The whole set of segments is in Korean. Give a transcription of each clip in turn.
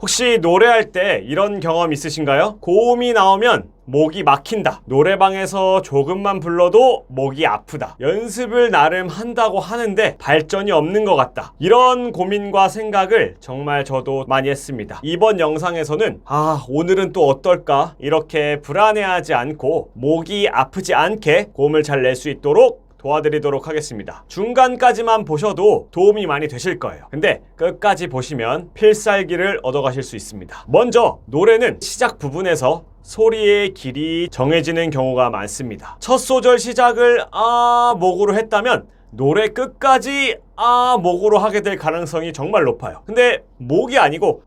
혹시 노래할 때 이런 경험 있으신가요? 고음이 나오면 목이 막힌다. 노래방에서 조금만 불러도 목이 아프다. 연습을 나름 한다고 하는데 발전이 없는 것 같다. 이런 고민과 생각을 정말 저도 많이 했습니다. 이번 영상에서는 오늘은 또 어떨까? 이렇게 불안해하지 않고 목이 아프지 않게 고음을 잘 낼 수 있도록 도와드리도록 하겠습니다. 중간까지만 보셔도 도움이 많이 되실 거예요. 근데 끝까지 보시면 필살기를 얻어가실 수 있습니다. 먼저 노래는 시작 부분에서 소리의 길이 정해지는 경우가 많습니다. 첫 소절 시작을 목으로 했다면 노래 끝까지 목으로 하게 될 가능성이 정말 높아요. 근데 목이 아니고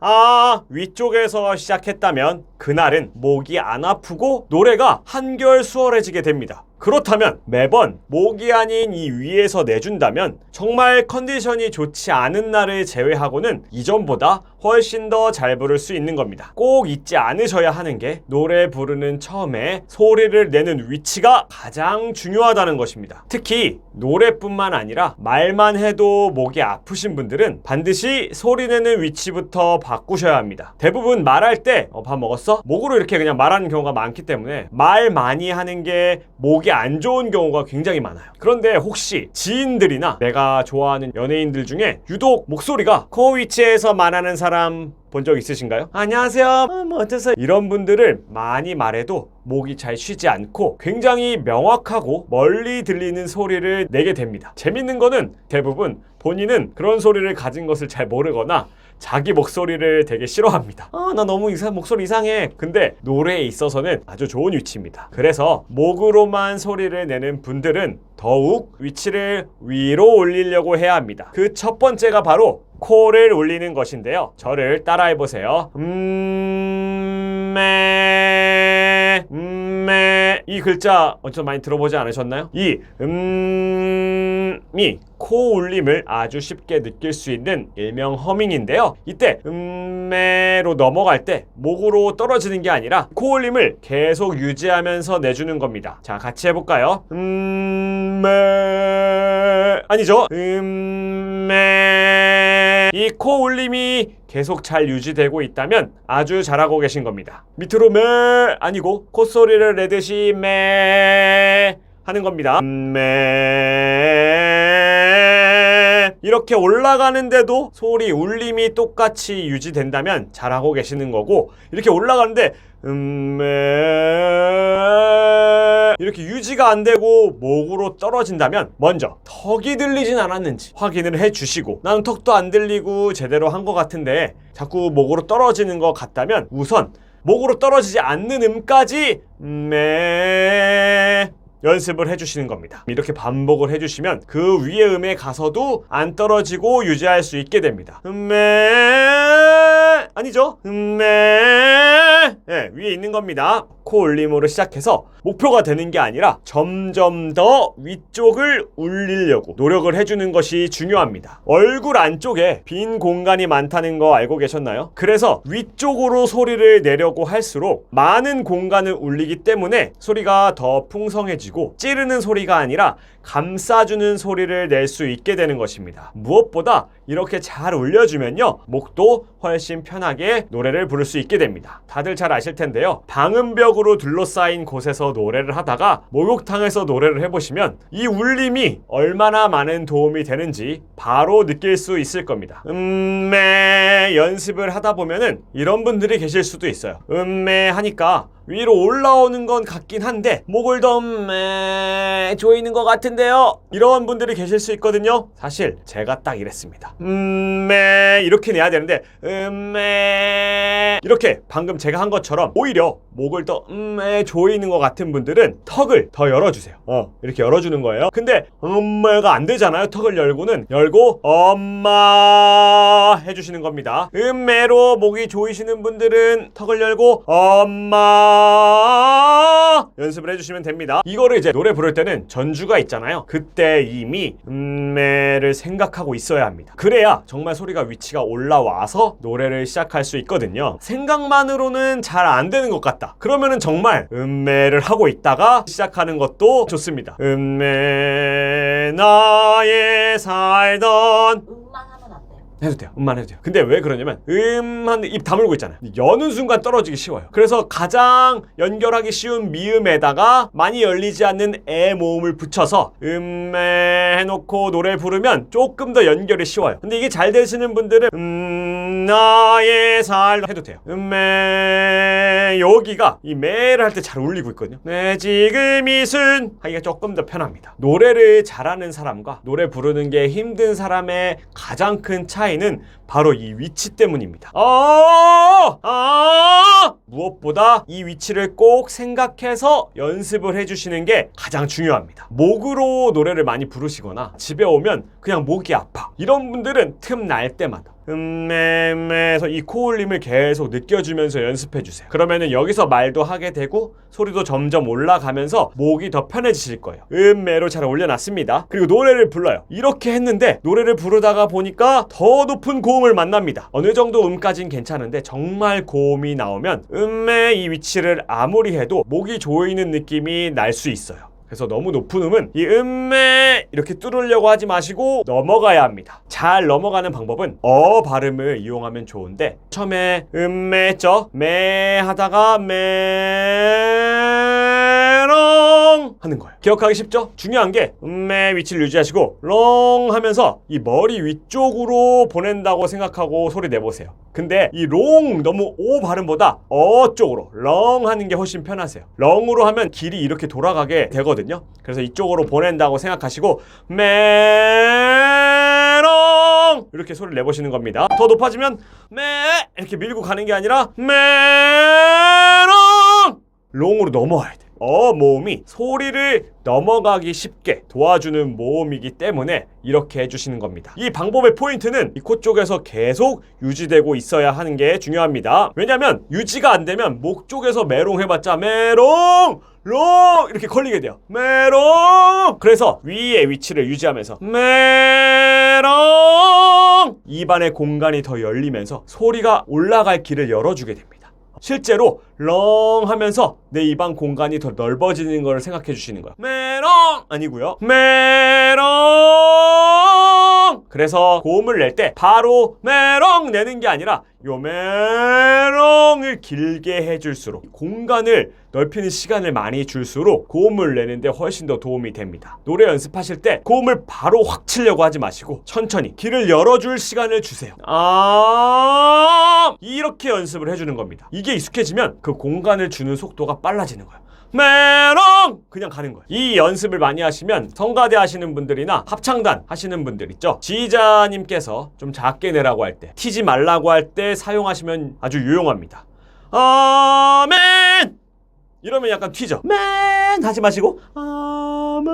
위쪽에서 시작했다면 그날은 목이 안 아프고 노래가 한결 수월해지게 됩니다. 그렇다면 매번 목이 아닌 이 위에서 내준다면 정말 컨디션이 좋지 않은 날을 제외하고는 이전보다 훨씬 더 잘 부를 수 있는 겁니다. 꼭 잊지 않으셔야 하는 게 노래 부르는 처음에 소리를 내는 위치가 가장 중요하다는 것입니다. 특히 노래뿐만 아니라 말만 해도 목이 아프신 분들은 반드시 소리 내는 위치부터 바꾸셔야 합니다. 대부분 말할 때 밥 먹었어? 목으로 이렇게 그냥 말하는 경우가 많기 때문에 말 많이 하는 게 목이 안 좋은 경우가 굉장히 많아요. 그런데 혹시 지인들이나 내가 좋아하는 연예인들 중에 유독 목소리가 코 위치에서 말하는 사람 본 적 있으신가요? 안녕하세요. 어떠세요? 이런 분들을 많이 말해도 목이 잘 쉬지 않고 굉장히 명확하고 멀리 들리는 소리를 내게 됩니다. 재밌는 거는 대부분 본인은 그런 소리를 가진 것을 잘 모르거나 자기 목소리를 되게 싫어합니다. 나 너무 목소리 이상해. 근데 노래에 있어서는 아주 좋은 위치입니다. 그래서 목으로만 소리를 내는 분들은 더욱 위치를 위로 올리려고 해야 합니다. 그 첫 번째가 바로 코를 올리는 것인데요. 저를 따라해보세요. 이 글자 좀 많이 들어보지 않으셨나요? 이 이 코 울림을 아주 쉽게 느낄 수 있는 일명 허밍인데요. 이때 로 넘어갈 때 목으로 떨어지는 게 아니라 코 울림을 계속 유지하면서 내주는 겁니다. 자, 같이 해볼까요? 아니죠? 이 코 울림이 계속 잘 유지되고 있다면 아주 잘하고 계신 겁니다. 밑으로 아니고 콧소리를 내듯이 하는 겁니다. 이렇게 올라가는데도 소리 울림이 똑같이 유지된다면 잘하고 계시는 거고, 이렇게 올라가는데 이렇게 유지가 안 되고 목으로 떨어진다면 먼저 턱이 들리진 않았는지 확인을 해주시고, 나는 턱도 안 들리고 제대로 한 것 같은데 자꾸 목으로 떨어지는 것 같다면 우선 목으로 떨어지지 않는 음까지 연습을 해주시는 겁니다. 이렇게 반복을 해주시면 그 위의 음에 가서도 안 떨어지고 유지할 수 있게 됩니다. 아니죠? 위에 있는 겁니다. 코 울림으로 시작해서 목표가 되는 게 아니라 점점 더 위쪽을 울리려고 노력을 해주는 것이 중요합니다. 얼굴 안쪽에 빈 공간이 많다는 거 알고 계셨나요? 그래서 위쪽으로 소리를 내려고 할수록 많은 공간을 울리기 때문에 소리가 더 풍성해지고 찌르는 소리가 아니라 감싸주는 소리를 낼 수 있게 되는 것입니다. 무엇보다 이렇게 잘 울려주면요, 목도 훨씬 편하게 노래를 부를 수 있게 됩니다. 다들 잘 아실 텐데요, 방음벽으로 둘러싸인 곳에서 노래를 하다가 목욕탕에서 노래를 해보시면 이 울림이 얼마나 많은 도움이 되는지 바로 느낄 수 있을 겁니다. 연습을 하다 보면은 이런 분들이 계실 수도 있어요. 하니까 위로 올라오는 건 같긴 한데 목을 더 조이는 것 같은데요, 이런 분들이 계실 수 있거든요. 사실 제가 딱 이랬습니다. 이렇게 내야 되는데 이렇게 방금 제가 한 것처럼 오히려 목을 더 조이는 것 같은 분들은 턱을 더 열어주세요. 이렇게 열어주는 거예요. 근데 가 안 되잖아요. 턱을 열고 엄마 해주시는 겁니다. 매로 목이 조이시는 분들은 턱을 열고 엄마 연습을 해주시면 됩니다. 이거를 이제 노래 부를 때는 전주가 있잖아요. 그때 이미 를 생각하고 있어야 합니다. 그래야 정말 소리가 위치가 올라와서 노래를 시작할 수 있거든요. 생각만으로는 잘 안 되는 것 같다, 그러면은 정말 를 하고 있다가 시작하는 것도 좋습니다. 나의 살던 음만 하면 안 돼요. 해도 돼요. 음만 해도 돼요. 근데 왜 그러냐면 하는데 입 다물고 있잖아요. 여는 순간 떨어지기 쉬워요. 그래서 가장 연결하기 쉬운 미음에다가 많이 열리지 않는 애 모음을 붙여서 해놓고 노래 부르면 조금 더 연결이 쉬워요. 근데 이게 잘 되시는 분들은 나의 살 해도 돼요. 여기가 이 매를 할 때 잘 울리고 있거든요. 네, 지금 이순 하기가 조금 더 편합니다. 노래를 잘하는 사람과 노래 부르는 게 힘든 사람의 가장 큰 차이는 바로 이 위치 때문입니다. 무엇보다 이 위치를 꼭 생각해서 연습을 해주시는 게 가장 중요합니다. 목으로 노래를 많이 부르시거나 집에 오면 그냥 목이 아파 이런 분들은 틈날 때마다 해서 이 코울림을 계속 느껴주면서 연습해주세요. 그러면은 여기서 말도 하게 되고 소리도 점점 올라가면서 목이 더 편해지실 거예요. 매로 잘 올려놨습니다. 그리고 노래를 불러요. 이렇게 했는데 노래를 부르다가 보니까 더 높은 고음을 만납니다. 어느 정도 음까진 괜찮은데 정말 고음이 나오면 의 이 위치를 아무리 해도 목이 조이는 느낌이 날 수 있어요. 그래서 너무 높은 음은 이 이렇게 뚫으려고 하지 마시고 넘어가야 합니다. 잘 넘어가는 방법은 발음을 이용하면 좋은데 처음에 했죠? 매 하다가 메롱 하는 거예요. 기억하기 쉽죠? 중요한 게 의 위치를 유지하시고 롱 하면서 이 머리 위쪽으로 보낸다고 생각하고 소리 내보세요. 근데 이 롱 너무 오 발음보다 쪽으로 렁 하는 게 훨씬 편하세요. 렁으로 하면 길이 이렇게 돌아가게 되거든요. 그래서 이쪽으로 보낸다고 생각하시고 메롱 이렇게 소리를 내보시는 겁니다. 더 높아지면 이렇게 밀고 가는 게 아니라 메롱 롱으로 넘어와야 돼. 모음이 소리를 넘어가기 쉽게 도와주는 모음이기 때문에 이렇게 해주시는 겁니다. 이 방법의 포인트는 이 코 쪽에서 계속 유지되고 있어야 하는 게 중요합니다. 왜냐면 유지가 안 되면 목 쪽에서 메롱 해봤자 메롱 롱 이렇게 걸리게 돼요. 메롱. 그래서 위의 위치를 유지하면서 메롱 입안의 공간이 더 열리면서 소리가 올라갈 길을 열어주게 됩니다. 실제로 렁 하면서 내 입안 공간이 더 넓어지는 걸 생각해 주시는 거예요. 메롱 아니고요. 메롱. 그래서 고음을 낼 때 바로 메롱 내는 게 아니라 요 메롱을 길게 해줄수록 공간을 넓히는 시간을 많이 줄수록 고음을 내는데 훨씬 더 도움이 됩니다. 노래 연습하실 때 고음을 바로 확 치려고 하지 마시고 천천히 길을 열어줄 시간을 주세요. 이렇게 연습을 해주는 겁니다. 이게 익숙해지면 그 공간을 주는 속도가 빨라지는 거예요. 메롱 그냥 가는 거예요. 이 연습을 많이 하시면 성가대 하시는 분들이나 합창단 하시는 분들 있죠. 지휘자님께서 좀 작게 내라고 할 때 튀지 말라고 할 때 사용하시면 아주 유용합니다. 아멘 이러면 약간 튀죠. 맨 하지 마시고 아멘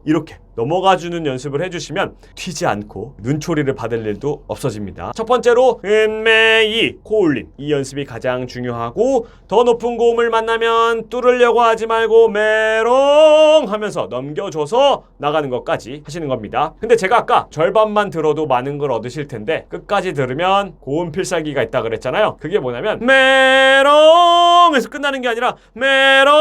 이렇게 넘어가주는 연습을 해주시면 튀지 않고 눈초리를 받을 일도 없어집니다. 첫 번째로 메이 코울림 이 연습이 가장 중요하고 더 높은 고음을 만나면 뚫으려고 하지 말고 메롱 하면서 넘겨줘서 나가는 것까지 하시는 겁니다. 근데 제가 아까 절반만 들어도 많은 걸 얻으실 텐데 끝까지 들으면 고음 필살기가 있다 그랬잖아요. 그게 뭐냐면 메롱 에서 끝나는 게 아니라 메롱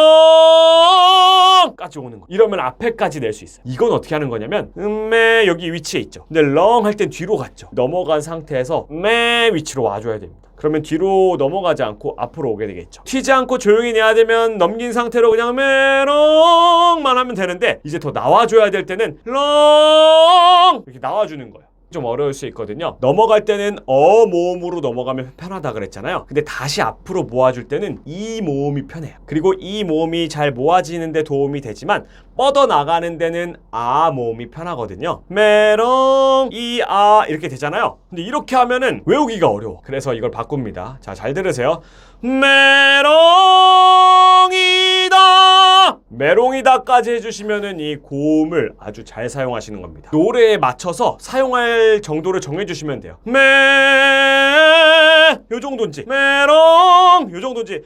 까지 오는 거. 이러면 앞에까지 낼 수 있어요. 이건 어떻게 하는 거냐면 메 여기 위치에 있죠. 근데 렁 할 땐 뒤로 갔죠. 넘어간 상태에서 메 위치로 와줘야 됩니다. 그러면 뒤로 넘어가지 않고 앞으로 오게 되겠죠. 튀지 않고 조용히 내야 되면 넘긴 상태로 그냥 메롱만 하면 되는데 이제 더 나와줘야 될 때는 렁 이렇게 나와주는 거예요. 좀 어려울 수 있거든요. 넘어갈 때는 모음으로 넘어가면 편하다 그랬잖아요. 근데 다시 앞으로 모아줄 때는 이 모음이 편해요. 그리고 이 모음이 잘 모아지는 데 도움이 되지만 뻗어나가는 데는 모음이 편하거든요. 메롱 이렇게 되잖아요. 근데 이렇게 하면은 외우기가 어려워. 그래서 이걸 바꿉니다. 자, 잘 들으세요. 메롱이다 메롱이다까지 해주시면은 이 고음을 아주 잘 사용하시는 겁니다. 노래에 맞춰서 사용할 정도를 정해주시면 돼요. 요 정도인지 메롱 요 정도인지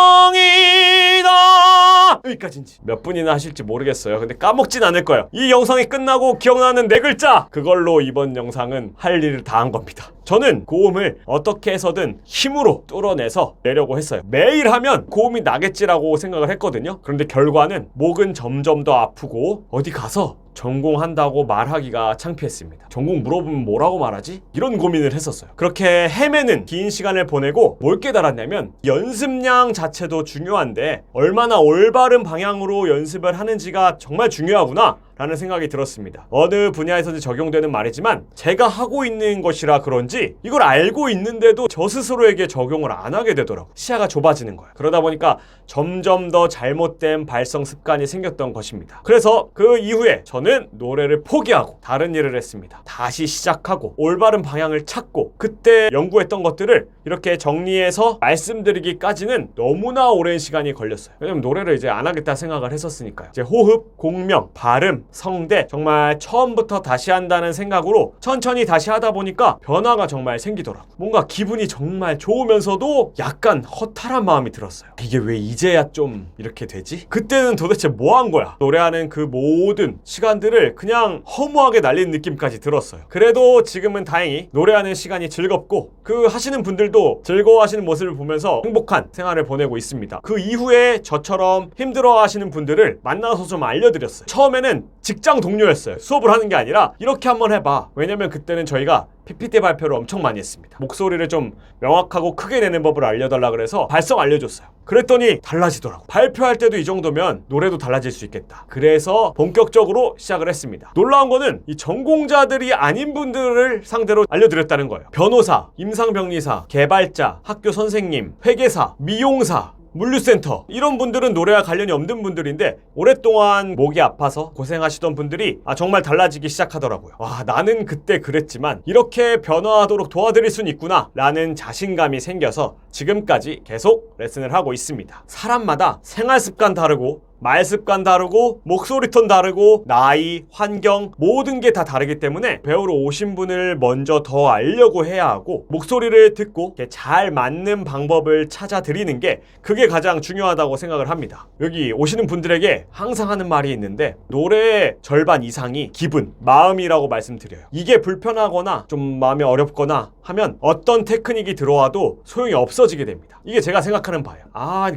메롱이다 여기까지인지 몇 분이나 하실지 모르겠어요. 근데 까먹진 않을 거예요. 이 영상이 끝나고 기억나는 4글자 그걸로 이번 영상은 할 일을 다 한 겁니다. 저는 고음을 어떻게 해서든 힘으로 뚫어내서 내려고 했어요. 매일 하면 고음이 나겠지라고 생각을 했거든요. 그런데 결과는 목은 점점 더 아프고 어디 가서 전공한다고 말하기가 창피했습니다. 전공 물어보면 뭐라고 말하지? 이런 고민을 했었어요. 그렇게 헤매는 긴 시간을 보내고 뭘 깨달았냐면 연습량 자체도 중요한데 얼마나 올바른 방향으로 연습을 하는지가 정말 중요하구나 라는 생각이 들었습니다. 어느 분야에서든지 적용되는 말이지만 제가 하고 있는 것이라 그런지 이걸 알고 있는데도 저 스스로에게 적용을 안 하게 되더라고요. 시야가 좁아지는 거예요. 그러다 보니까 점점 더 잘못된 발성 습관이 생겼던 것입니다. 그래서 그 이후에 저는 노래를 포기하고 다른 일을 했습니다. 다시 시작하고 올바른 방향을 찾고 그때 연구했던 것들을 이렇게 정리해서 말씀드리기까지는 너무나 오랜 시간이 걸렸어요. 왜냐면 노래를 이제 안 하겠다 생각을 했었으니까요. 이제 호흡, 공명, 발음, 성대 정말 처음부터 다시 한다는 생각으로 천천히 다시 하다 보니까 변화가 정말 생기더라고요. 뭔가 기분이 정말 좋으면서도 약간 허탈한 마음이 들었어요. 이게 왜 이제야 좀 이렇게 되지? 그때는 도대체 뭐 한 거야? 노래하는 그 모든 시간들을 그냥 허무하게 날린 느낌까지 들었어요. 그래도 지금은 다행히 노래하는 시간이 즐겁고 그 하시는 분들도 즐거워하시는 모습을 보면서 행복한 생활을 보내고 있습니다. 그 이후에 저처럼 힘들어하시는 분들을 만나서 좀 알려드렸어요. 처음에는 직장 동료였어요. 수업을 하는 게 아니라 이렇게 한번 해봐. 왜냐면 그때는 저희가 PPT 발표를 엄청 많이 했습니다. 목소리를 좀 명확하고 크게 내는 법을 알려달라 그래서 발성 알려줬어요. 그랬더니 달라지더라고. 발표할 때도 이 정도면 노래도 달라질 수 있겠다. 그래서 본격적으로 시작을 했습니다. 놀라운 거는 이 전공자들이 아닌 분들을 상대로 알려드렸다는 거예요. 변호사, 임상병리사, 개발자, 학교 선생님, 회계사, 미용사, 물류센터 이런 분들은 노래와 관련이 없는 분들인데 오랫동안 목이 아파서 고생하시던 분들이 정말 달라지기 시작하더라고요. 와, 나는 그때 그랬지만 이렇게 변화하도록 도와드릴 순 있구나 라는 자신감이 생겨서 지금까지 계속 레슨을 하고 있습니다. 사람마다 생활 습관 다르고 말 습관 다르고 목소리 톤 다르고 나이, 환경 모든 게 다 다르기 때문에 배우러 오신 분을 먼저 더 알려고 해야 하고 목소리를 듣고 잘 맞는 방법을 찾아 드리는 게 그게 가장 중요하다고 생각을 합니다. 여기 오시는 분들에게 항상 하는 말이 있는데 노래의 절반 이상이 기분, 마음이라고 말씀드려요. 이게 불편하거나 좀 마음이 어렵거나 하면 어떤 테크닉이 들어와도 소용이 없어지게 됩니다. 이게 제가 생각하는 바예요.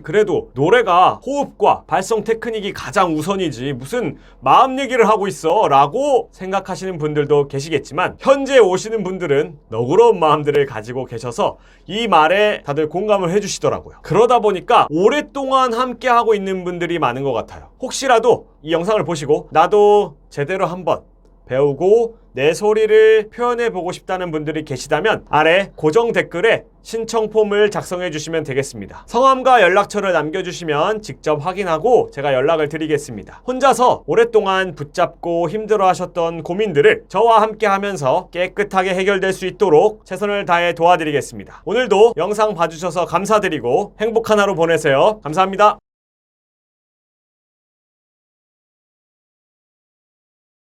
그래도 노래가 호흡과 발성 테크닉이 가장 우선이지 무슨 마음 얘기를 하고 있어 라고 생각하시는 분들도 계시겠지만 현재 오시는 분들은 너그러운 마음들을 가지고 계셔서 이 말에 다들 공감을 해주시더라고요. 그러다 보니까 오랫동안 함께 하고 있는 분들이 많은 것 같아요. 혹시라도 이 영상을 보시고 나도 제대로 한번 배우고 내 소리를 표현해보고 싶다는 분들이 계시다면 아래 고정 댓글에 신청 폼을 작성해 주시면 되겠습니다. 성함과 연락처를 남겨주시면 직접 확인하고 제가 연락을 드리겠습니다. 혼자서 오랫동안 붙잡고 힘들어 하셨던 고민들을 저와 함께 하면서 깨끗하게 해결될 수 있도록 최선을 다해 도와드리겠습니다. 오늘도 영상 봐주셔서 감사드리고 행복한 하루 보내세요. 감사합니다.